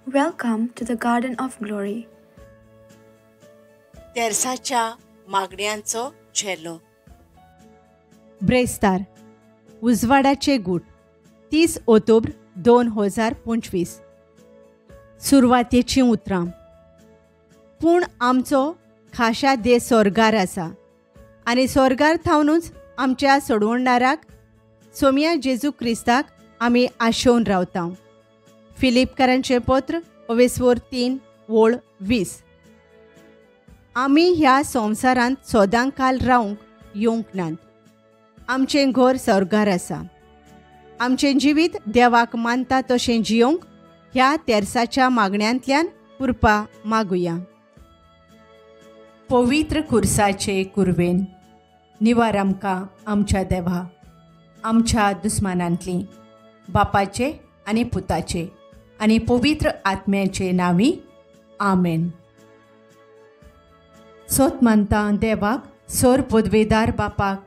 Welcome to the Garden of Glory. तेरसाच्या मागण्यांचो झेलो. ब्रेस्तार उजवाडाचे गूट 30 October 2025. सुरवातेची उतरां. पूण आमचो खाशा देश स्वर्गार आसा आनी स्वर्गार थावनूच आमच्या सोडवणाराक सोम्या जेजू क्रिस्ताक आमी आशेवन रावता. फिलिपकारांचें पत्र 3:20. आमी ह्या संवसारांत सोदां काल रावंक येवंक नात. आमचें घर स्वर्गार आसा. आमचें जिवीत देवाक मानता तशें जियोंक ह्या तेरसाच्या मागण्यांतल्यान कृपा मागुया. पवित्र खुर्साचे कुरवेन निवार आमकां आमच्या देवा, आमच्या दुस्मानांतली, बापाचे आनी पुताचे आनी पवित्र आत्म्याचे नांवी. आमेन. सोत मानता देवाक, सोर पदवेदार बापाक,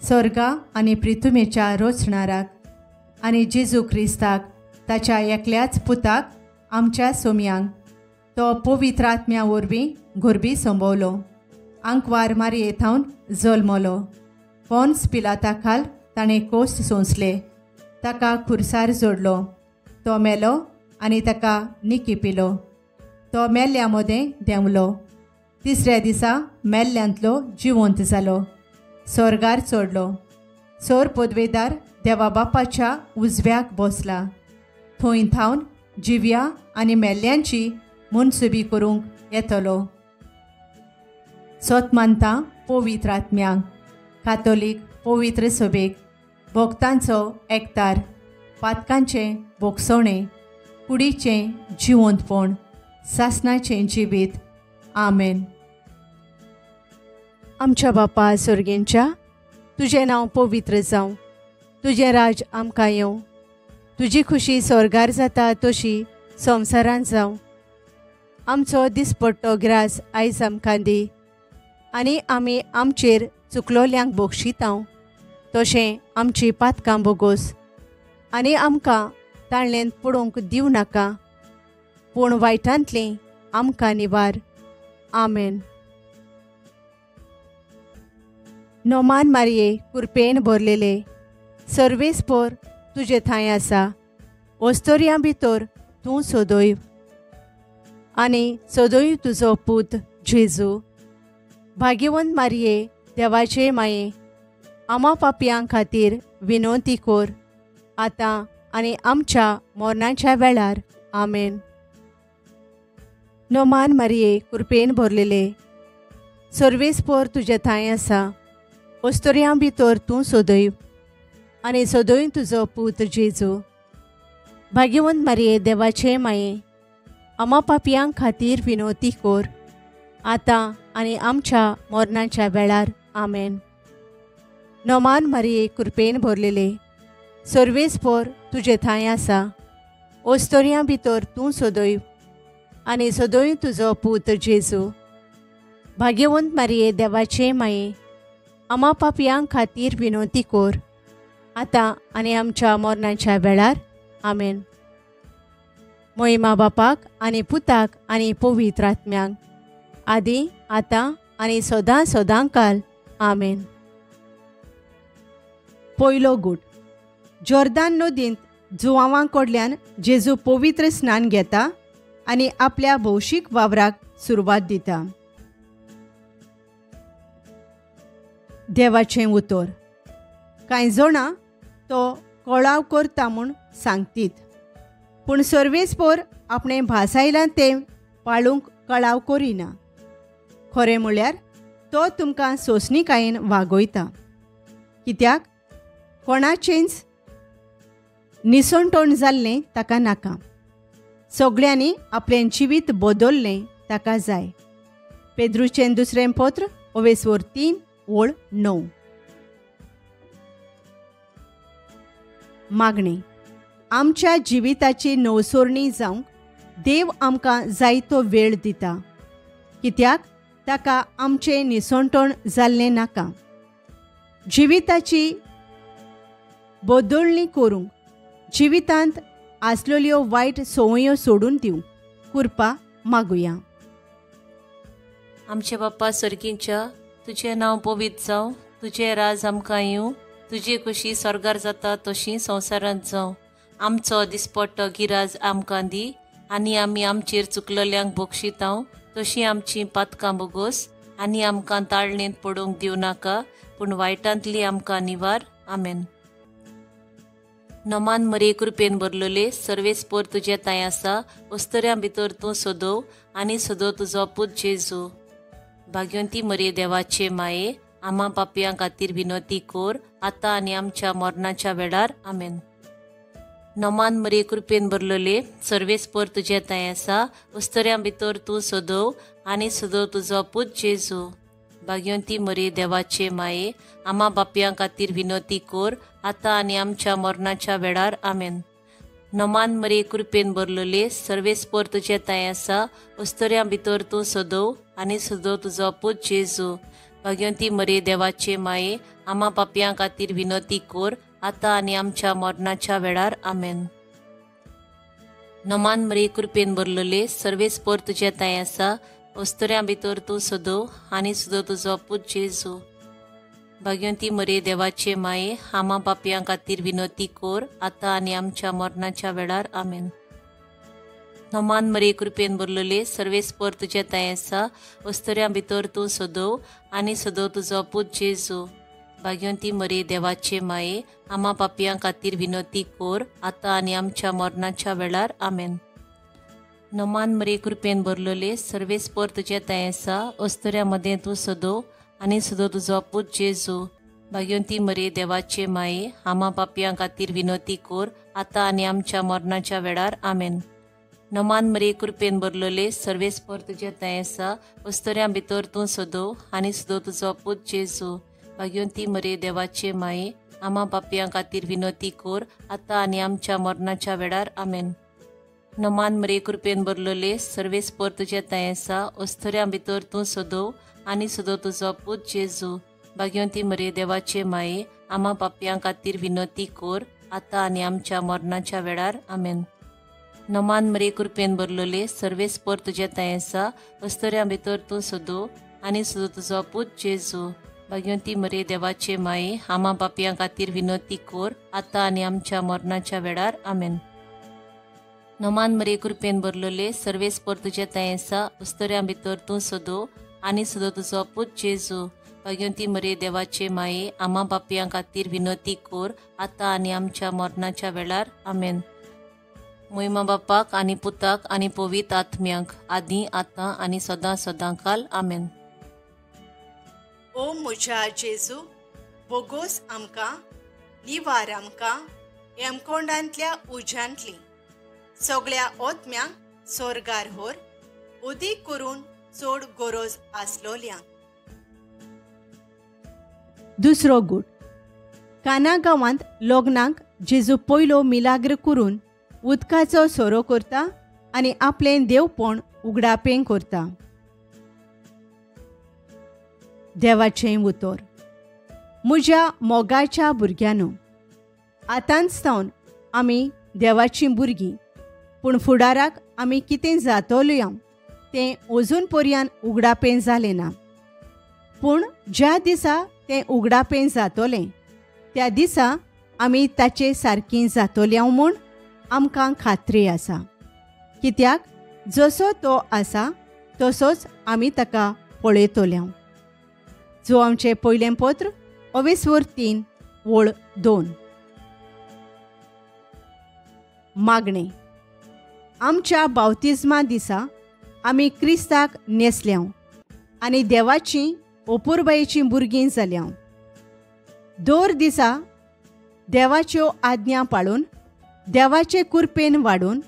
स्वर्गा आनी पृथ्वीच्या रोचणाराक आनी जेजू क्रिस्ताक ताच्या एकल्याच पुताक आमच्या सोम्यांक तो पवित्र आत्म्या वरवीं घोरबी संभोवलो, आंकवार मारयेथावन जल्मलो, पोन्स पिलाता खाल ताणें कोस्त सोंसले, ताका खुर्सार जोडलो, तो मेलो आनी ताका निकिपिलो, तो मेल्ल्या मोदें देंवलो, तिसऱ्या दिसा मेल्ल्यांतलो जिवंत जालो, स्वर्गार चोडलो, सोर पदवेदार देवा बापाच्या उजव्याक बसला, थंय थावन जिव्या आनी मेल्ल्यांची मुनसुबी करूंक येतलो. सोत मानता पवित्र आत्म्यांक, कातोलीक पवित्र सभेक, भक्तांचो एकतार, पातकांचें भोगसवणें, कुडीचें जिवंतपण, सासणाचें जिवीत. आमेन. आमच्या बापा स्वर्गेंच्या, तुजें नांव पवित्र जावं, तुजें राज आमकां येवं, तुजी खुशी स्वर्गार जाता तशी संवसारांत जावं. आमचो दिसपट्टो ग्रास आयज आमकां दी आनी आमी आमचेर चुकलोल्यांक बक्षितांव तशें आमची पातकां बोगोस आनी आमकां ताळणेंत पडूंक दिवं नाका, पूण वायटांतलीं आमकां निवार. आमेन. नोमान मारये कुरपेन भरलेले, सर्वेस्पोर तुजे थंय आसा, ओस्तोऱ्यां भितर तूं सोदोयव आनी सोदोयव तुजो पूत जेजू. भाग्यवंत मारये देवाचे माये, आमा पापयां खातीर विनोती कोर, आतां आनी आमच्या मरणाच्या वेळार. आमेन. नोमान मारये कुरपेन भरलेले, सर्वेस्पोर तुजे थंय आसा, ओस्तोऱ्यां भितर तूं सोदोयव आनी सोदोयव तुजो पूत जेजू. भाग्यवंत मारये देवाचे माये, आमा पापयां खातीर विनोती कोर, आतां आनी आमच्या मरणाच्या वेळार. आमेन. नोमान मारये कुरपेन भरलेले, सर्वेस्पोर तुजे थंय आसा, ओस्तोऱ्यां भितर तूं सोदोयव आनी सोदोयव तुजो पूत जेजू. भाग्यवंत मारये देवाचे माये, आमा पापयां खातीर विनोती कोर, आतां आनी आमच्या मरणाच्या वेळार. आमेन. मोहिमा बापाक आनी पुताक आनी पवित्र आत्म्यांक, आदी आतां आनी सदां सदां काल. आमेन. पयलो गूट. जॉर्दान नदींत जुवांवां कडल्यान जेजू पवित्र स्नान घेता आनी आपल्या भौशीक वावराक सुरवात दिता. देवाचें उतर. कांय जाणां तो कळाव करता म्हूण सांगतीत, पूण सर्वेस्पोर आपणें भासायलां तें पाळूंक कळाव करिना. खरें म्हळ्यार तो तुमकां सोंसणीकायेन वागयता. कित्याक कोणाचेंच निसणटोण जाल्लें ताका नाका. सगळ्यांनी आपलें जिवीत बदललें ताका जाय. पेद्रूचें दुसरें पत्र 3:9. मागणी. आमच्या जिविताची नवसोरणी जावंक देव आमकां जायतो वेळ दिता, कित्याक ताका आमचें निसणटोण जाल्लें नाका. जिविताची बदलणी करूंक जिवितांत आसलेल्यो वायट संवयो सोडून दिवंक कृपा मागुया. आमचे बाप्पा सर्गींच्या, तुझें नांव पवित्र जावं, तुझें राज आमकां येवं, तुजी कुशी स्वर्गार जाता तशी संवसारांत जावं. आमचो दिसपट्टो गिराज आमकां दी, आनी आमी आमचेर चुकलेल्यांक बक्षितांव, तशी आमची पातकां बोगोस, आनी आमकां ताळणेंत पडूंक दिवं नाका, पूण वायटांतली आमकां निवार. आमेन. नमान मरे कृपेन भरलोले, सर्वेस्पर तुजे ताय आसा, अस्तऱ्यां भितर तूं सोदव, आनी सोदव तुजो पूत जेजू. भाग्यवंती मरे देवाचे माये, आम्हा पापयां खातीर विनोती कोर, आतां आनी आमच्या मरणाच्या वेळार. आमेन. नमान मरे कृपेन भरलोले, सर्वेस्पर तुजे ताय आसा, अस्तऱ्यां भितर तूं सोदव, आनी सोदव तुजो पूत जेजू. भाग्यवंती मरे देवाचे माये, आम्हा पापयां खातीर विनोती कोर, आतां आनी आमच्या मरणाच्या वेळार. आमेन. नमान मरे कृपेन भरलोले, सर्वेस्पर तुजे ताय आसा, अस्तऱ्यां भितर तूं सोदव, आनी सोदव तुजो पूत जेजू. भाग्यवंती मरे देवाचे माये, आम्हा पापयां खातीर विनोती कोर, आतां आनी आमच्या मरणाच्या वेळार. आमेन. नमान मरे कृपेन भरलोले, सर्वेस्पर तुजे ताय आसा, अस्तऱ्यां भितर तूं सोदव, आनी सोदव तुजो पूत जेजू. भाग्यवंती मरे देवाचे माये, आम्हा पापयां खातीर विनोती कोर, आतां आनी आमच्या मरणाच्या वेळार. आमेन. नमान मरे कृपेन भरलोले, सर्वेस्पर तुजे ताय आसा, अस्तऱ्यां भितर तूं सोदव, आनी सोदव तुजो पूत जेजू. भाग्यवंती मरे देवाचे माये, आम्हा पापयां खातीर विनोती कोर, आतां आनी आमच्या मरणाच्या वेळार. आमेन. नमान मरे कृपेन भरलोले, सर्वेस्पर तुजे ताय आसा, अस्तऱ्यां मदें तूं सोदव, आनी सोदव तुजो पूत जेजू. भाग्यवंती मरे देवाचे माये, आम्हा पापयां खातीर विनोती कोर, आतां आनी आमच्या मरणाच्या वेळार. आमेन. नमान मरे कृपेन भरलोले, सर्वेस्पर तुजे ताय आसा, अस्तऱ्यां भितर तूं सोदव, आनी सोदव तुजो पूत जेजू. भाग्यवंती मरे देवाचे माये, आम्हा पापयां खातीर विनोती कोर, आतां आनी आमच्या मरणाच्या वेळार. आमेन. नमान मरे कृपेन भरलोले, सर्वेस्पर तुजे ताय आसा, अस्तऱ्यां भितर तूं सोदव, आनी सोदव तुजो पूत जेजू. भाग्यवंती मरे देवाचे माये, आम्हा पापयां खातीर विनोती कोर, आतां आनी आमच्या मरणाच्या वेळार. आमेन. नमान मरे कृपेन भरलोले, सर्वेस्पर तुजे ताय आसा, अस्तऱ्यां भितर तूं सोदव, आनी सोदव तुजो पूत जेजू. भाग्यवंती मरे देवाचे माये, आम्हा पापयां खातीर विनोती कोर, आतां आनी आमच्या मरणाच्या वेळार. आमेन. नमान मरे कृपेन भरलोले, सर्वेस्पर तुजे ताय आसा, अस्तऱ्यां भितर तूं सोदव, आनी सोदव तुजो पूत जेजू. भाग्यवंती मरे देवाचे माये, आम्हा पापयां खातीर विनोती कोर, आतां आनी आमच्या मरणाच्या वेळार. आमेन. महिमा बापाक आनी पुताक आनी पवित्र आत्म्यांक, आदी आतां आनी सदां सदांकाल. आमेन. ओ म्हज्या जेजू, बोगोस आमकां, निवार आमकां, हेमकोंडांतल्या उज्यांतली सगळ्या ओतम्यांक स्वर्गार व्हर, उदीक करून चड गरज आसलोल्यांक. दुसरो गूट. काना गांवांत लग्नाक जेजू पयलो मिलाग्र करून उदकाचो सोरो करता आनी आपलें देवपण उगडापें करता. देवाचें उतर. म्हज्या मोगाच्या भुरग्यांनो, आतांच सावन आमी देवाचीं भुरगीं, पूण फुडाराक आमी कितें जातोलया तें अजून पर्यान उगडापें जालें ना. पूण ज्या दिसा तें उगडापें जातोलें त्या दिसा आमी ताचे सारकीं जातोल्या म्हूण आमकां खात्री आसा. कित्याक जसो तो आसा तसोच आमी ताका पळयतल्या. जो आमचें पयलें पत्र, अवेस्वर 3 वळ 2. मागणें. आमच्या बावतिजमा दिसा आमी क्रिस्ताक नेसल्यां आनी देवाचीं अपुरबायेचीं भुरगीं जाल्यां. दर दिसा देवाच्यो आज्ञा पाळून, देवाचे कृपेन वाडून,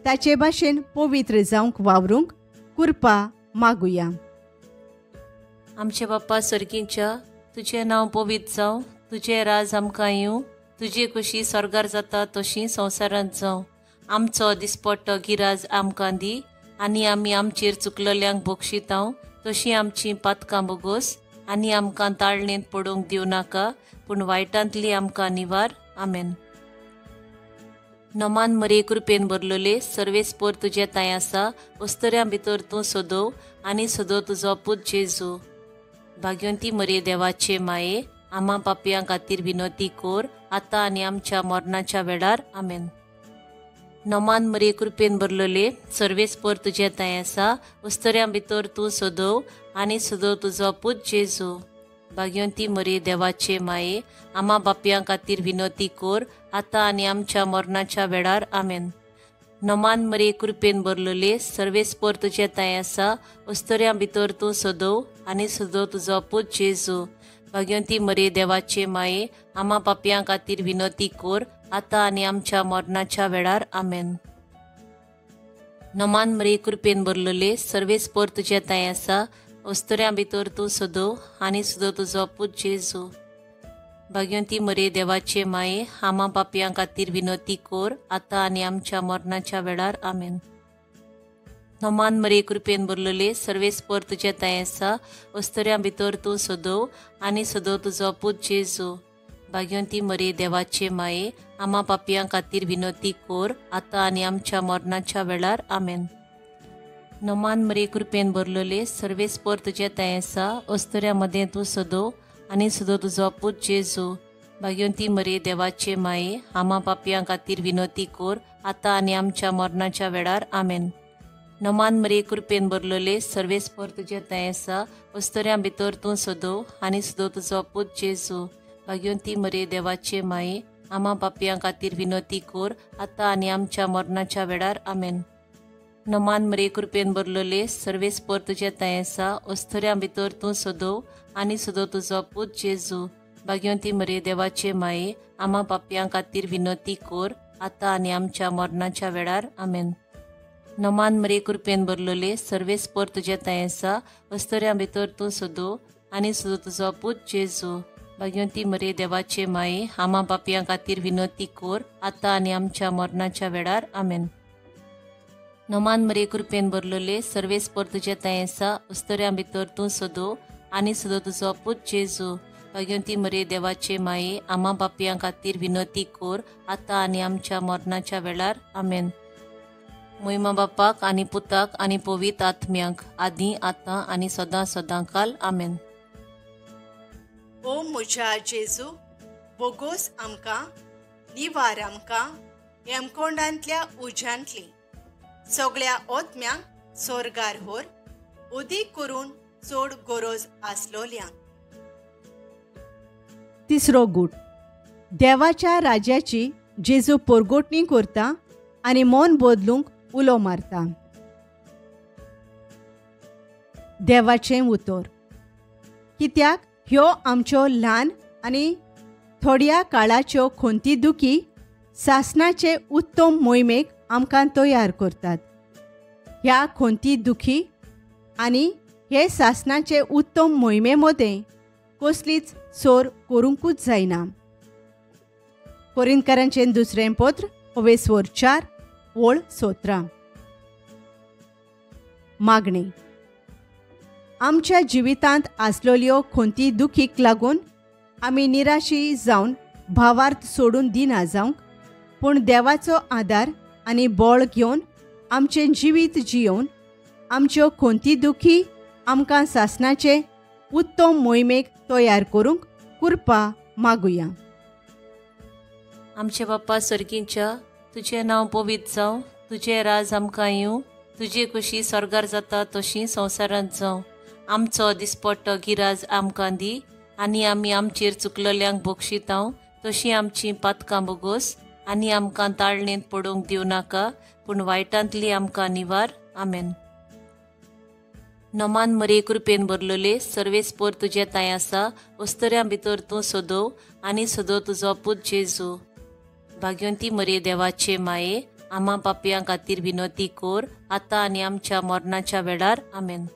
ताचे भाशेन पवित्र जावंक वावरूंक कृपा मागुया. आमचे बाप्पा सर्गींच्या, तुजें नांव पवित्र जावं, तुजें राज आमकां येवं, तुजी कुशी स्वर्गार जाता तशी संवसारांत जावं. आमचो दिसपट्टो गिराज आमकां दी, आनी आमी आमचेर चुकलेल्यांक बक्षितांव, तशी आमचीं पातकां बोगोस, आनी आमकां ताळणेंत पडूंक दिवं नाका, पूण वायटांतली आमकां निवार. आमेन. नमान मरे कृपेन भरलेले सर्वेस्पर तुझे ताय आसा अस्तऱ्यां भितर तूं सोदव आनी सोदो तुजो पूत जेजू. भाग्यवंती मरे देवाचे माये आम्हा पापयां खातीर विनोती कोर आतां आनी आमच्या मरणाच्या वेळार आमेन. नमान मरे कृपेन भरलेले सर्वेस्पर तुझे ताय आसा अस्तऱ्यां भितर तूं सोदव आनी सोदो तुजो पूत जेजू. भाग्यवंती मरे देवाचे माये आम्हा बापयां खातीर विनोती कोर आतां आनी आमच्या मरणाच्या वेळार आमेन. नमान मरे कृपेन भरलेले सर्वेस्पर तुझे ताय आसा अस्तऱ्यां भितर तूं सोदव आनी सोदो तुजो पूत जेजू. भाग्यवंती मरे देवाचे माये आम्हा पापयां खातीर विनोती कोर आतां आनी आमच्या मरणाच्या वेळार आमेन. नमान मरे कृपेन भरलेले सर्वेस्पर तुझे ताय आसा अस्तऱ्यां भितर तूं सोदव आनी सोदो तुजो पूत जेजू. भाग्यवंती मरे देवाचे माये आम्हा पापयां खातीर विनोती कोर आतां आनी आमच्या मरणाच्या वेळार आमेन. नमान मरे कृपेन भरलेले सर्वेस्पर तुझे ताय आसा अस्तऱ्यां भितर तूं सोदव आनी सोदो तुजो पूत जेजू. भाग्यवंती मरे देवाचे माये आम्हा पापयां खातीर विनोती कोर आतां आनी आमच्या मरणाच्या वेळार आमेन. नमान मरे कृपेन भरलेले सर्वेस्पर तुझे ताय आसा अस्तऱ्यां मदें तूं सोदव आनी सोदो तुजो पूत जेजू. भाग्यवंती मरे देवाचे माये आम्हा पापयां खातीर विनोती कोर आतां आनी आमच्या मरणाच्या वेळार आमेन. नमान मरे कृपेन भरलेले सर्वेस्पर तुझे ताय आसा अस्तऱ्यां भितर तूं सोदव आनी सोदो तुजो पूत जेजू. भाग्यवंती मरे देवाचे माये आम्हा पापयां खातीर विनोती कोर आतां आनी आमच्या मरणाच्या वेळार आमेन. नमान मरे कृपेन भरलेले सर्वेस्पर तुझे ताय आसा अस्तऱ्यां भितर तूं सोदव आनी सोदो तुजो पूत जेजू. भाग्यवंती मरे देवाचे माये आम्हा पापयां खातीर विनोती कोर आतां आनी आमच्या मरणाच्या वेळार आमेन. नमान मरे कृपेन भरलेले सर्वेस्पर तुझे ताय आसा अस्तऱ्यां भितर तूं सोदव आनी सोदो तुजो पूत जेजू. भाग्यवंती मरे देवाचे माये आम्हा पापयां खातीर विनोती कोर आतां आनी आमच्या मरणाच्या वेळार आमेन. नमान मरे कृपेन भरलेले सर्वेस्पर तुझे ताय आसा अस्तऱ्यां भितर तूं सोदव आनी सोदो तुजो पूत जेजू. भाग्यवंती मरे देवाचे माये आम्हा पापयां खातीर विनोती कोर आतां आनी आमच्या मरणाच्या वेळार आमेन. महिमा बापाक आनी पुताक आनी पवित्र आत्म्यांक आदीं आतां आनी सदां सदांकाल आमेन. ओ म्हज्या जेजू बोगोस आमकां निवार आमकां हेमकोंडांतल्या उज्यांतली सगळ्या ओतम्यांक सोरगार व्हर उदीक करून चड गरज आसलोल्यांक. तिसरो गूट देवाच्या राज्याची जेजू परगोटणी करता आनी मन बदलूंक उलो मारता. देवाचें उतर कित्याक ह्यो आमच्यो ल्हान आनी थोड्या काळाच्यो खंती दुखी सासणाचे उत्तम मोहिमेक आमकां तयार करतात. ह्या खंती दुखी आनी हे सासणाचे उत्तम मोहिमे मदें कसलीच सोर करूंकूच जायना. कोरिंथकारांचें दुसरें पत्र 4:17. मागणी आमच्या जिवितांत आसलेल्यो खंती दुखीक लागून आमी निराशी जावन भावार्थ सोडून दिना जावंक, पूण देवाचो आदार आनी बळ घेवन आमचें जिवीत जियोवन आमच्यो खंती दुखी आमकां सासणाचे उत्तम मोहिमेक तयार करूंक कृपा मागुया. आमचे बाप्पा सर्गींच्या तुजें नांव पवित्र जावं, तुजें राज आमकां येवं, तुजी कशी स्वर्गार जाता तशी संवसारांत जावं. आमचो दिसपट्टो गिराज आमकां दी आनी आमी आमचेर चुकलेल्यांक बक्षितांव तशीं आमचीं पातकां बोगोस आनी आमकां ताळणेंत पडोवंक दिवं नाका, पूण वायटांतली आमकां निवार. आमेन. नमान मरे कृपेन भरलेले सर्वेस्पर तुझे ताय आसा अस्तऱ्यां भितर तूं सोदव आनी सोदो तुजो पूत जेजू. भाग्यवंती मरे देवाचे माये आम्हा पापयां खातीर विनोती कोर आतां आनी आमच्या मरणाच्या वेळार आमेन.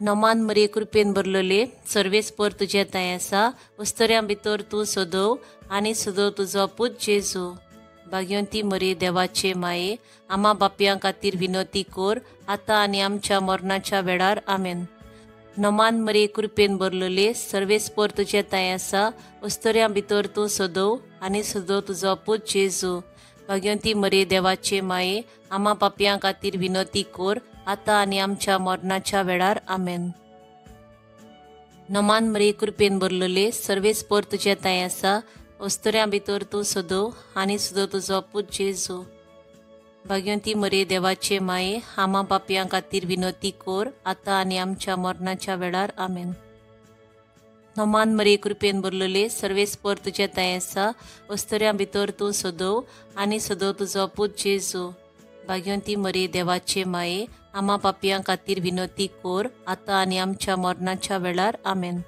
नमान मरे कृपेन भरलेले सर्वेस्पर तुझे ताय आसा अस्तऱ्यां भितर तूं सोदव आनी सोदो तुजो पूत जेजू. भाग्यवंती मरे देवाचे माये आम्हा बापयां खातीर विनोती कोर आतां आनी आमच्या मरणाच्या वेळार आमेन. नमान मरे कृपेन भरलेले सर्वेस्पर तुझे ताय आसा अस्तऱ्यां भितर तूं सोदव आनी सोदो तुजो पूत जेजू. भाग्यवंती मरे देवाचे माये आम्हा पापयां खातीर विनोती कोर आतां आनी आमच्या मरणाच्या वेळार आमेन. नमान मरे कृपेन भरलेले सर्वेस्पर तुजे ताई आसा, अस्तुऱ्यां भितर तूं सोदो आनी सुदो तुजो पूत जेजू. भाग्यवंती मरे देवाचे माये आम्हा पापयां खातीर विनोती कोर आतां आनी आमच्या मरणाच्या वेळार आमेन. नमान मरे कृपेन भरलेले सर्वेस्पर तुजे ताई आसा, अस्तुऱ्यां भितर तूं सोदो आनी सोदो तुजो पूत जेजू. भाग्यवंती मरे देवाचे माये आम्हा पापयां खातीर विनोती कोर आतां आनी आमच्या मरणाच्या वेळार आमेन.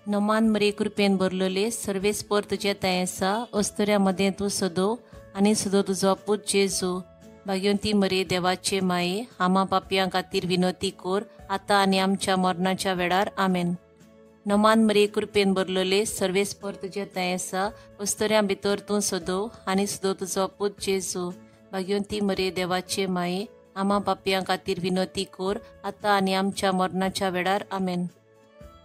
नमान मरे कृपेन भरलेले सर्वेस्पर तुजे ताई आसा, अस्तुऱ्यां मदें तूं सोदो आनी सुदो तुजो पूत जेजू. भाग्यवंती मरे देवाचे माये आम्हा पापयां खातीर विनोती कोर आतां आनी आमच्या मरणाच्या वेळार आमेन. नमान मरे कृपेन भरलेले सर्वेस्पर तुजे ताई आसा, अस्तुऱ्यां भितर तूं सोदो आनी सुदो तुजो पूत जेजू. भाग्यवंती मरे देवाचे माये आम्हा पापयां खातीर विनोती कोर आतां आनी आमच्या मरणाच्या वेळार आमेन.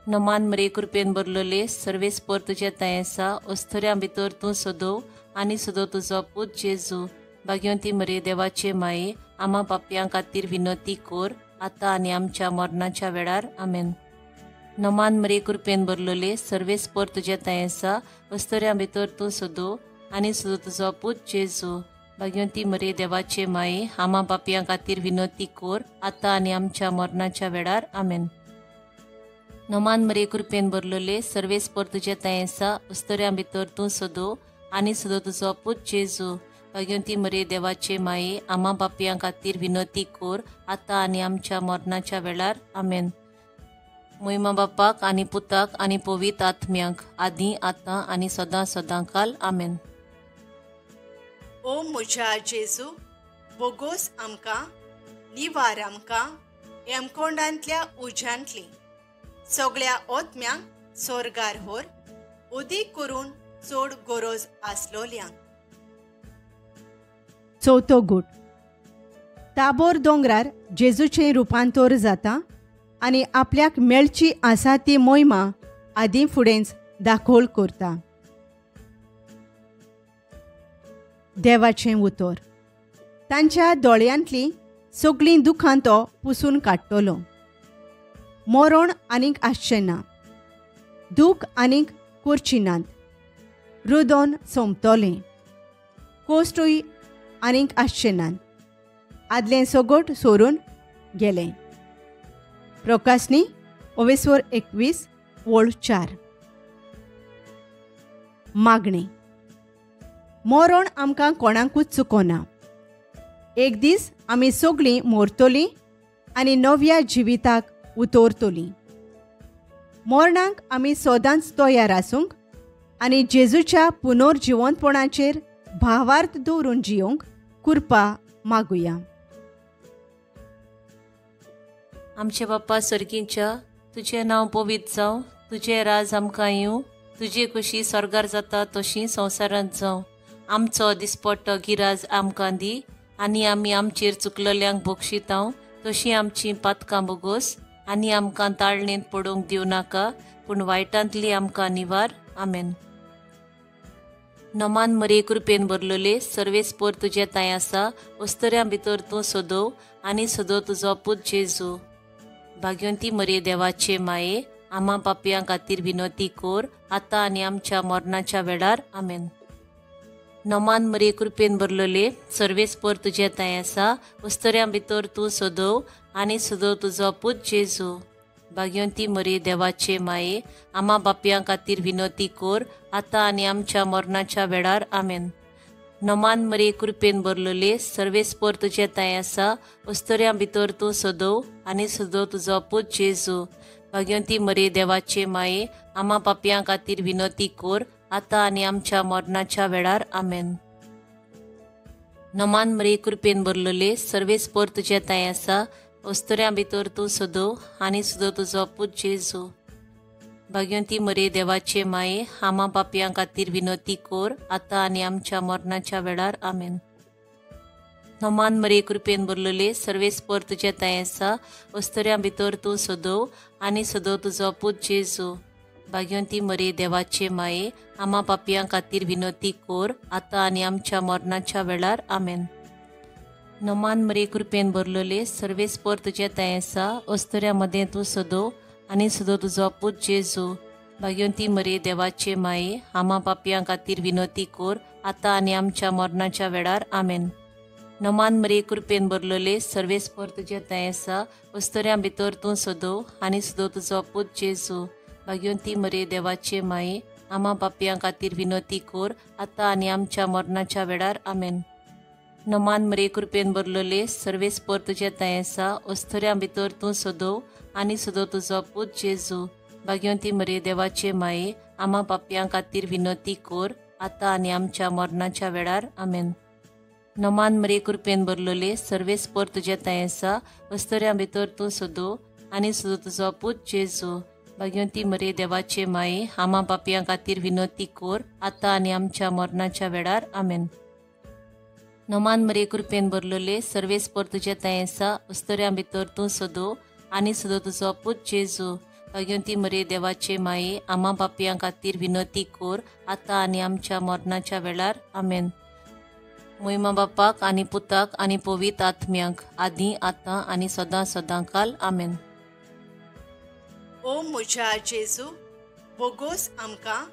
नमान मरे कृपेन भरलेले सर्वेस्पर तुजे ताई आसा, अस्तुऱ्यां भितर तूं सोदो आनी सुदो तुजो पूत जेजू. भाग्यवंती मरे देवाचे माये आम्हा पापयां खातीर विनोती कोर आतां आनी आमच्या मरणाच्या वेळार आमेन. नमान मरे कृपेन भरलेले सर्वेस्पर तुजे ताई आसा, अस्तुऱ्यां भितर तूं सोदो आनी सुदो तुजो पूत जेजू. भाग्यवंती मरे देवाचे माये आम्हा पापयां खातीर विनोती कोर आतां आनी आमच्या मरणाच्या वेळार आमेन. नमान मरे कृपेन भरलेले सर्वेस्पर तुजे ताई आसा, अस्तुऱ्यां भितर तूं सोदो आनी सुदो तुजो पूत जेजू. भाग्यवंती मरे देवाचे माये आम्हा पापयां खातीर विनोती कोर आतां आनी आमच्या मरणाच्या वेळार आमेन. महिमा बापाक आनी पुताक आनी पवित्र आत्म्याक आदीं आतां आनी सदां सदांकाल आमेन. ओ म्हज्या जेजू, बोगोस आमकां, निवार आमकां, हेमकोंडांतल्या उज्यांतली सगळ्या ओतम्यांक सोर्गार व्हर, उदीक करून चड गरज आसलोल्यांक. चवथो गूट. ताबोर दोंगरार जेजूचें रुपांतर जाता आनी आपल्याक मेळची आसा ती मोहिमा आदीं फुडेंच दाखोल करता. देवाचें उतर. तांच्या दोळ्यांतलीं सगळीं दुखां तो पुसून काडटलो. मरण आनीक आसचें ना, दूख आनीक करची नात. रुदोन सोंपतलें, कोश्टूय आनीक आसचें नात. आदलें सगट सोरून गेलें. प्रकाशनी 21:4. मागणी. मरण आमकां कोणाकूच चुकोना. एक दीस आमी सगळीं मरतलीं आनी नव्या जिविताक उतरतलीं. मरणाक आमी सदांच तयार आसूंक आनी जेजूच्या पुनर्जिवंतपणाचेर भावार्थ दवरून जियोंक कृपा मागुया. आमचे बाप्पा सर्गीच्या, तुजें नांव पवित्र जावं, तुजें राज आमकां येवं, तुजी कशी स्वर्गार जाता तशी संवसारांत जावं. आमचो दिसपट्टो गिराज आमकां दी आनी आमी आमचेर चुकलेल्यांक बक्षितांव तशीं आमचीं पातकां बोगोस आनी आमकां ताळणेंत पडोवंक दिवं नाका, पूण वायटांतली आमकां निवार. आमेन. नमान मरे कृपेन भरलेले सर्वेस्पर तुजे ताई आसा, अस्तुऱ्यां भितर तूं सोदो आनी सोदो तुजो पूत जेजू. भाग्यवंती मरे देवाचे माये आम्हा पापयां खातीर विनोती कोर आतां आनी आमच्या मरणाच्या वेळार आमेन. नमान मरे कृपेन भरलेले सर्वेस्पर तुजे ताई आसा, अस्तुऱ्यां भितर तूं सोदो आनी सोदो तुजो पूत जेजू. भाग्यवंती मरे देवाचे माये आम्हा पापयां खातीर विनोती कोर आतां आनी आमच्या मरणाच्या वेळार आमेन. नमान मरे कृपेन भरलेले सर्वेस्पर तुजे ताई आसा, अस्तुऱ्यां भितर तूं सोदो आनी सोदो तुजो पूत जेजू. भाग्यवंती मरे देवाचे माये आम्हा पापयां खातीर विनोती कोर आतां आनी आमच्या मरणाच्या वेळार आमेन. नमान मरे कृपेन भरलेले सर्वेस्पर तुजे ताई आसा, अस्तुऱ्यां भितर तूं सोदो आनी सोदो तुजो पूत जेजू. भाग्यवंती मरे देवाचे माये आम्हा पापयां खातीर विनोती कोर आतां आनी आमच्या मरणाच्या वेळार आमेन. नमान मरे कृपेन भरलेले सर्वेस्पर तुजे ताई आसा, अस्तुऱ्यां भितर तूं सोदो आनी सोदो तुजो पूत जेजू. भाग्यवंती मरे देवाचे माये आम्हा पापियां खातीर विनोती कोर आतां आनी आमच्या मरणाच्या वेळार आमेन. नमान मरे कृपेन भरलोले सर्वेस्पर तुजे ताय आसा अस्तऱ्या मदें तूं सदो आनी सदो तुजो पूत जेजू. भाग्यवंती मरे देवाचे माये आम्हा पापियां खातीर विनोती कोर आतां आनी आमच्या मरणाच्या वेळार आमेन. नमान मरे कृपेन भरलोले सर्वेस्पर तुजे ताय आसा अस्तऱ्या भितर तूं सदो आनी सदो तुजो पूत जेजू. भाग्यवंती मरे देवाचे माये आम्हा पापियां खातीर विनोती कोर आतां आनी आमच्या मरणाच्या वेळार आमेन. नमान मरे कृपेन भरलोले सर्वेस्पर तुजे ताय आसा अस्तऱ्या भितर तूं सदो आनी सदो तुजो पूत जेजू. भाग्यवंती मरे देवाचे माये आम्हा पापियां खातीर विनोती कोर आतां आनी आमच्या मरणाच्या वेळार आमेन. नमान मरे कृपेन भरलोले सर्वेस्पर तुजे ताय आसा अस्तऱ्या भितर तूं सदो आनी सदो तुजो पूत जेजू. भाग्यवंती मरे देवाचे माये आम्हा पापियां खातीर विनोती कोर आतां आनी आमच्या मरणाच्या वेळार आमेन. नमान मरे कृपेन भरलोले सर्वेस्पर तुजे ताय आसा अस्तऱ्या भितर तूं सदो आनी सदो तुजो पूत जेजू. भाग्यवंती मरे देवाचे माये आम्हा पापियां खातीर विनोती कोर आतां आनी आमच्या मरणाच्या वेळार आमेन. महिमा बापाक आनी पुताक आनी पवित्र आत्म्याक आदी आतां आनी सदां सदांकाल आमेन. ओ म्हज्या जेजू बोगोस आमकां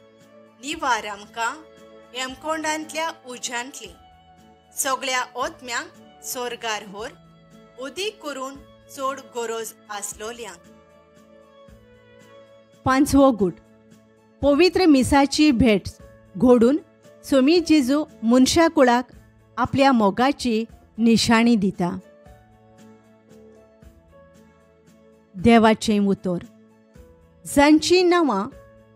निवार आमकां हेमकोंडांतल्या उज्यांतली सगळ्या ओतम्यांक सोरगार होर उदीक करून चड गरज आसलोल्यांक. 5वो गूट पवित्र मिसाची भेट घोडून सोमी जेजू मनशा कुळाक आपल्या मोगाची निशाणी दिता. देवाचें उतर जांची नांवां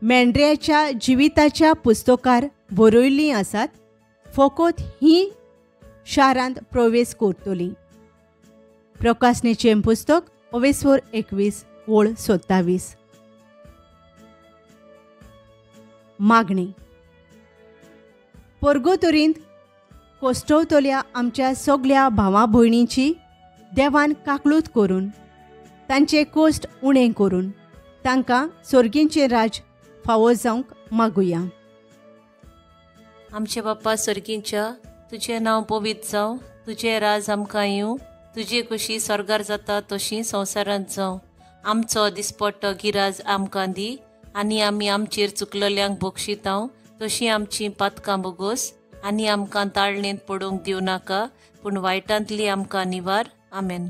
मेंढऱ्याच्या जिविताच्या पुस्तकार बरयल्लीं आसात फकत ही शारांत प्रवेश करतली. प्रकाशनेचें पुस्तक 21:27. मागणी परगोतोरींत कोश्टवतल्या आमच्या सगळ्या भावां भयणींची देवान काकळूत करून तांचे कोश्ट उणें करून तांकां सर्गींचें राज फावो जावंक मागुया. आमचे बाप्पा सर्गींच्या तुजें नांव पवित्र जावं, तुजें राज आमकां येवं, तुजी कशी स्वर्गार जाता तशी संवसारांत जावं. आमचो दिसपट्टो गिराज आमकां दी आनी आमी आमचेर चुकलेल्यांक बक्षितांव तशीं आमचीं पातकां बोगोस आनी आमकां ताळणेंत पडोवंक दिवं नाका पूण वायटांतली आमकां निवार. आमेन.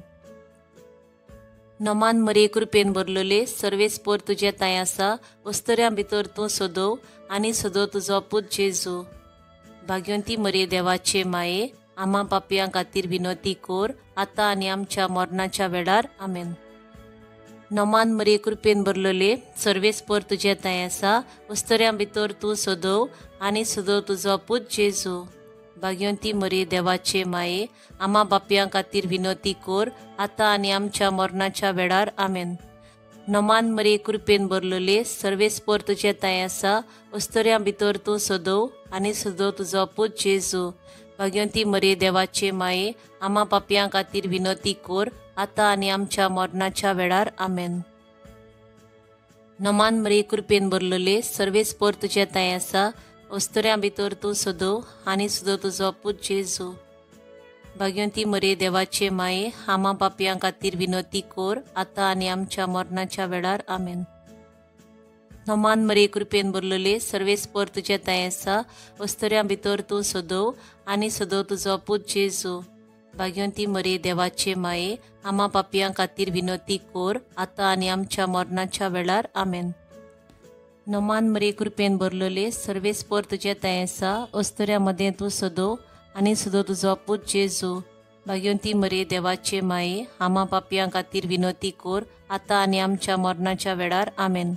नमान मरे कृपेन भरलोले सर्वेस्पर तुजे ताय आसा अस्तऱ्या भितर तूं सदो आनी सदो तुजो पूत जेजू. भाग्यवंती मरे देवाचे माये आम्हा पापियां खातीर विनोती कोर आतां आनी आमच्या मरणाच्या वेळार आमेन. नमान मरे कृपेन भरलोले सर्वेस्पर तुजे ताय आसा अस्तऱ्या भितर तूं सदो आनी सदो तुजो पूत जेजू. भाग्यवंती मरे देवाचे माये आम्हा पापियां खातीर विनोती कोर आतां आनी आमच्या मरणाच्या वेळार आमेन. नमान मरे कृपेन भरलोले सर्वेस्पर तुजे ताय आसा अस्तऱ्या भितर तूं सदो आनी सदो तुजो पूत जेजू. भाग्यवंती मरे देवाचे माये आम्हा पापियां खातीर विनोती कोर आतां आनी आमच्या मरणाच्या वेळार आमेन. नमान मरे कृपेन भरलोले सर्वेस्पर तुजे ताय आसा अस्तऱ्या भितर तूं सदो आनी सदो तुजो पूत जेजू. भाग्यवंती मरे देवाचे माये आम्हा पापियां खातीर विनोती कोर आतां आनी आमच्या मरणाच्या वेळार आमेन. नमान मरे कृपेन भरलोले सर्वेस्पर तुजे ताय आसा अस्तऱ्या भितर तूं सदो आनी सदो तुजो पूत जेजू. भाग्यवंती मरे देवाचे माये आम्हा पापियां खातीर विनोती कोर आतां आनी आमच्या मरणाच्या वेळार आमेन. नमान मरे कृपेन भरलोले सर्वेस्पर तुजे ताय आसा अस्तऱ्या मदें तूं सदो आनी सदो तुजो पूत जेजू. भाग्यवंती मरे देवाचे माये आम्हा पापियां खातीर विनोती कोर आतां आनी आमच्या मरणाच्या वेळार आमेन.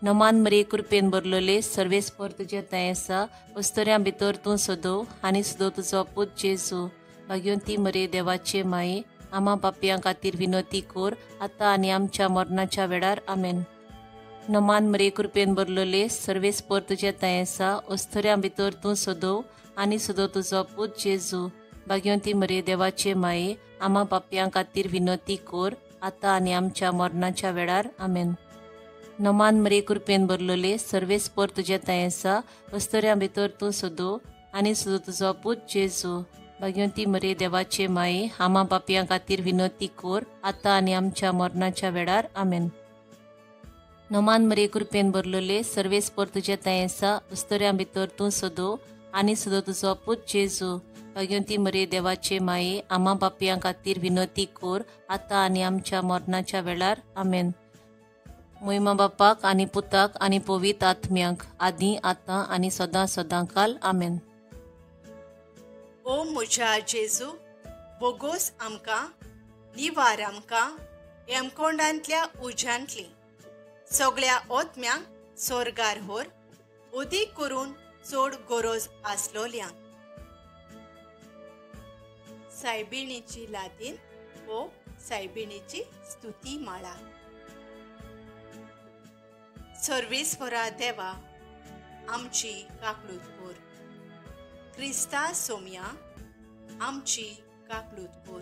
नमान मरे कृपेन भरलोले सर्वेस्पर तुजे ताय आसा अस्तऱ्या भितर तूं सदो आनी सदो तुजो पूत जेजू. भाग्यवंती मरे देवाचे माये आम्हा पापियां खातीर विनोती कोर आतां आनी आमच्या मरणाच्या वेळार आमेन. नमान मरे कृपेन भरलोले सर्वेस्पर तुजे ताय आसा अस्तऱ्या भितर तूं सदो आनी सदो तुजो पूत जेजू. भाग्यवंती मरे देवाचे माये आम्हा पापियां खातीर विनोती कोर आतां आनी आमच्या मरणाच्या वेळार आमेन. नमान मरे कृपेन भरलोले सर्वेस्पर तुझ्या ताई आसा वस्तोऱ्यां भितर तूं सोदो आनी सुदो तुजो पूत जेजू भाग्यवंती मरे देवाचे माये आमा पापयां खातीर विनंती कोर आतां आनी आमच्या मरणाच्या वेळार आमेन. नमान मरे कृपेन भरलोले सर्वेस्पर तुझ्या ताई आसा वस्तोऱ्यां भितर तूं सोदो आनी सुदो तुजो पूत जेजू भाग्यवंती मरे देवाचे माये आमा पापयां खातीर विनंती कोर आतां आनी आमच्या मरणाच्या वेळार आमेन. मोहिमा बापाक आनी पुताक आनी पवित्र आत्म्यांक आदी आतां आनी सदां सदांकाल आमेन. ओ म्हज्या जेजू बोगोस आमकां निवार आमकां हेमकोंडांतल्या उज्यांतली सगळ्या ओतम्यांक सोर्गार व्हर उदीक करून चड गरज आसलोल्यांक. सायबिणीची लादीन वो सायबिणीची स्तुती माळा. सर्वेस्परा देवा आमची काकलूत कोर. क्रिस्ता सोम्या आमची काकलूत कोर.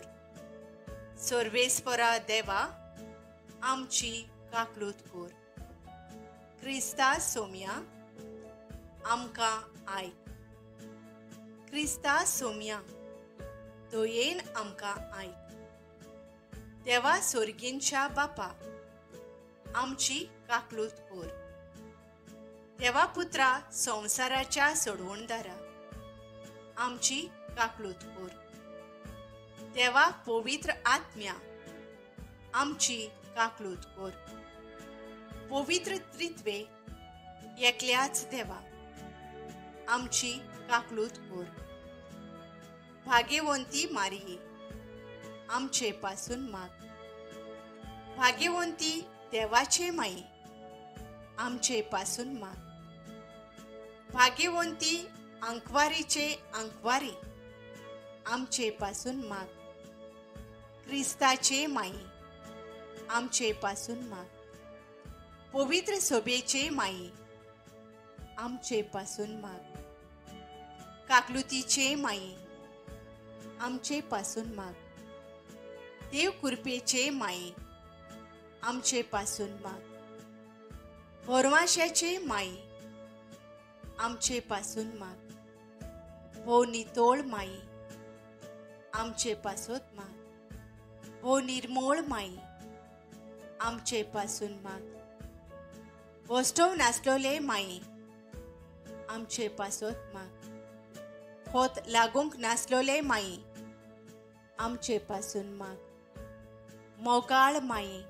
सर्वेस्परा देवा आमची काकलूत कोर. क्रिस्ता सोम्या आमकां आयक. क्रिस्ता सोम्या दोयेन आमकां आयक. देवा सोर्गींच्या बापा आमची काकलूत कोर. देवा पुत्रा संवसाराच्या सोडवणदारा आमची काकलूत कोर. देवा पवित्र आत्म्या आमची काकलूत कोर. पवित्र त्रित्वे एकल्याच देवा आमची काकलूत कोर. भाग्यवंती मारिये आमचे पासून माग. भाग्यवंती देवाचे माई आमचे पासून माग. भाग्यवंती अंकवारीचे अंकवारी आमचे पासून माग. क्रिस्ताचे माई आमचे पासून माग. पवित्र सोबेचे माई आमचे पासून माग. काकलुतीचे माई आमचे पासून माग. देव कृपेचे माई आमचे पासून माग. भोरमाशाचे माई आमचे पासून माग. भो नितोळ माई आमचे पासोत माग. भो निर्मोळ माई आमचे पासून माग. वस्तव नासलोले माई आमचे पासोत माग. खोत लागूंक नासलोले माई आमचे पासून माग. मोगाळ माई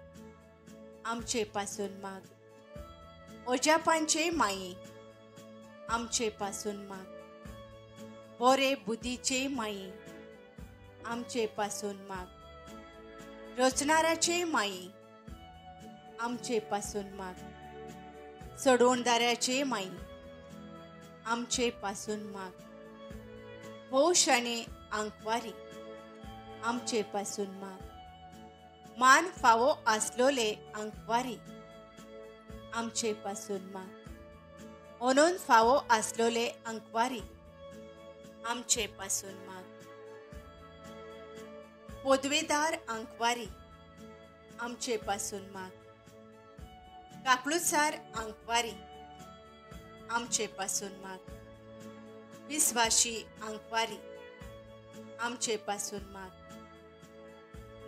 आमचे पासून माग. ओजापांचे माई आमचे पासून माग. बोरे बुद्धीचे माई आमचे पासून माग. रचणाराचे माई आमचे पासून माग. सोडवणदाराचे माई आमचे पासून माग. भोशाने अंकवारी आमचे पासून माग. मान फावो आसलोले अंकवारी आमचे पासून माग. ओनोन फावो आसलोले अंकवारी आमचे पासून माग. पदवेदार अंकवारी आमचे पासून माग. काकलुसार अंकवारी आमचे पासून माग. विश्वासी अंकवारी आमचे पासून माग.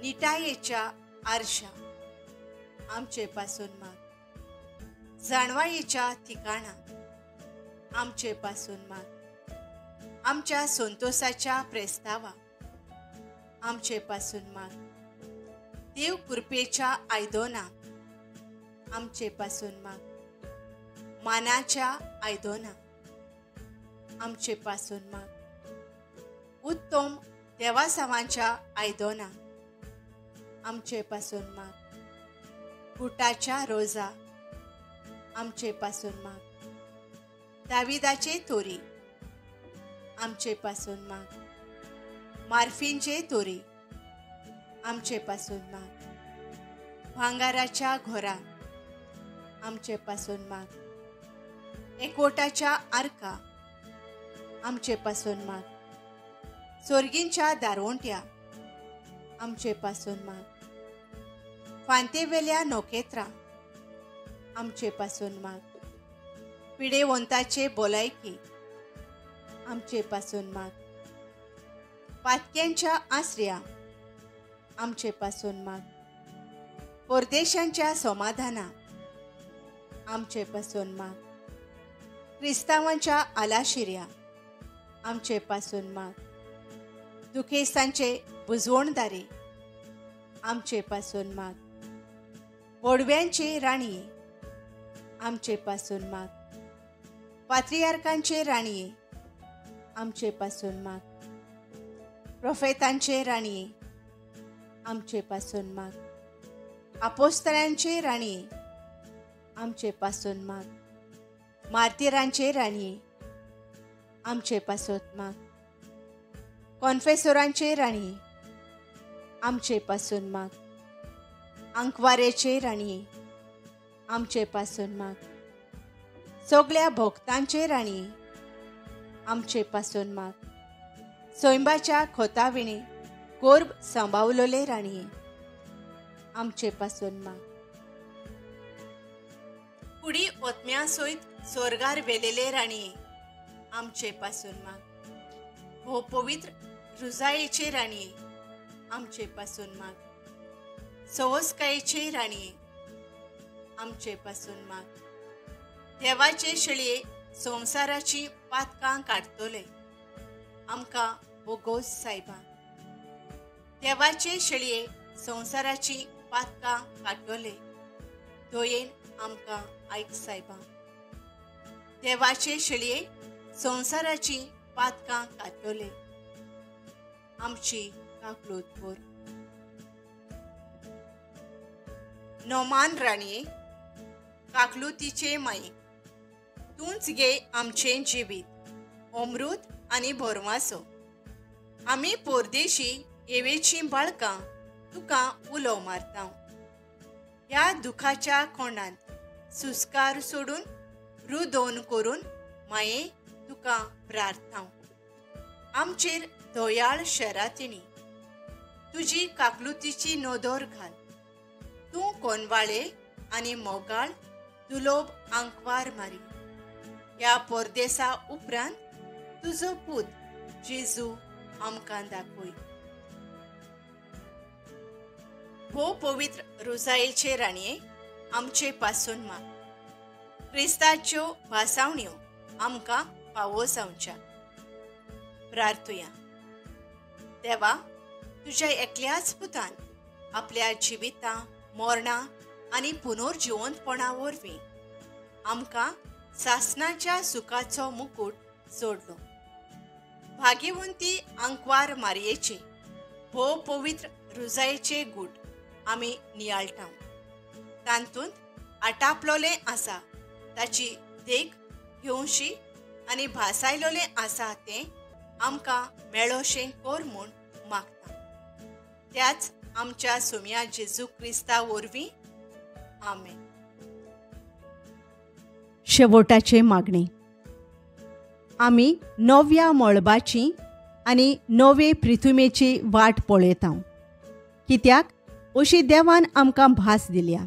निटायेच्या आरशा आमचे पासून माग. जाणवायेच्या ठिकाणा आमचे पासून माग. आमच्या संतोषाच्या प्रेस्तावा आमचे पासून माग. देव कृपेच्या आयदोना आमचे पासून माग. मानाच्या आयदोना आमचे पासून माग. उत्तम देवासावांच्या आयदोना आमचे पासून माग. गुटाच्या रोजा आमचे पासून माग. दाविदाचे तोरी आमचे पासून माग. मार्फिनचे तोरी आमचे पासून माग. भांगाराच्या घोरा आमचे पासून माग. एकवटाच्या आर्का आमचे पासून माग. सोर्गींच्या दारोंट्या आमचे पासून माग. फांतेवेल्या नोकेत्रा आमचे पासून माग. पिडेवंताचे भलायकी आमचे पासून माग. पातक्यांच्या आश्रया आमचे पासून माग. परदेशांच्या समाधाना आमचे पासून माग. क्रिस्तावांच्या आलाशिर्या आमचे पासून माग. दुखेस्तांचे बुजवणदारे आमचे पासून माग. वडव्यांचे राणीये आमचे पासून माग. पात्रियार्कांचे राणीये आमचे पासून माग. प्रोफेतांचे राणीये आमचे पासून माग. अपोस्तलांचे राणीये आमचे पासून माग. मार्तिरांचे राणीये आमचे पासून माग. कॉन्फेसोरांचे राणीये आमचे पासून माग. अंकवारेचे राणीये आमचे पासून माग. सगळ्या भक्तांचे राणीये आमचे पासून माग. सोयंबाच्या खोताविणे गोर्ब सांबावलोले राणीये आमचे पासून माग. कुडी ओतम्या सयत स्वर्गार वेलेले राणीये आमचे पासून माग. हो पवित्र रुजायेचे राणीये आमचे पासून माग. सवस्कायेचे राणीये आमचे पासून माग. देवाचे शेळये संसाराची पातकां काडतले आमकां बोगोस सायबा. देवाचे शेळये संसाराची पातकां काडटले दोयेन आमकां आयक सायबा. देवाचे शेळये संसाराची पातकां काडटले आमची काकलूत कोर. नोमान राणीये काकलुतीचे माई तूंच गे आमचें जिवीत अमृत आनी भरवासो. आमी परदेशी येवेचीं बाळकां तुका उलो मारता. ह्या दुखाच्या कोंडांत सुस्कार सोडून रुदोन करून माये तुका प्रार्थना. आमचेर दोयाळ शरातिणी तुजी काकलुतीची नोदोर घाल. तूं कोनवाळे आनी मोगाळ दुलोब आंकवार मारी. ह्या परदेसा उपरांत तुजो पूत जेजू आमकां दाखय. हो पवित्र रोजायेचे राणये आमचे पासून माग. क्रिस्ताच्यो भासावण्यो आमकां फावो जावच्या. प्रार्थुया. देवा तुज्या एकल्याच पुतान आपल्या जिविता मरणा आनी पुनर्जिवंतपणा वरवीं आमकां सासणाच्या सुखाचो मुकुट जोडलो. भाग्यवंती आंकवार मारयेचे हो पवित्र रुजायेचे गूट आमी नियाळटा. तांतूंत आटापलोलें आसा ताची देख घेवशी आनी भासायलोलें आसा तें आमकां मेळोशें कोर म्हूण मागता. त्याच आमच्या सुम्या जेजू क्रिस्ता वरवीं आमेन. शेवटाचे मागणे. आमी नव्या मळबाची आनी नवे पृथ्वीची वाट पळयता. कित्याक अशी देवान आमकां भास दिल्या.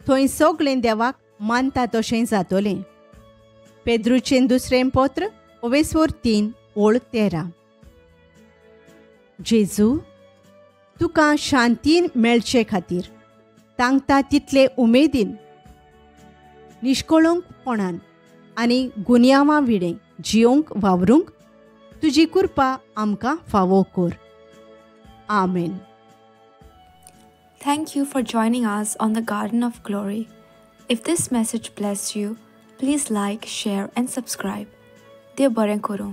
थंय सगळें देवाक मानता तशें जातलें. पेद्रूचें दुसरें पत्र 3:13. जेजू तुका शांतीन मेळचे खातीर तांकां तितले उमेदीन निश्कळंकपणान आनी गुन्यांवां विडें जियोंक वावरूंक तुजी कृपा आमकां फावो कर. आमेन. Thank you for joining us on the Garden of Glory. If this message blessed you, please like, share and subscribe. Dev baren koro.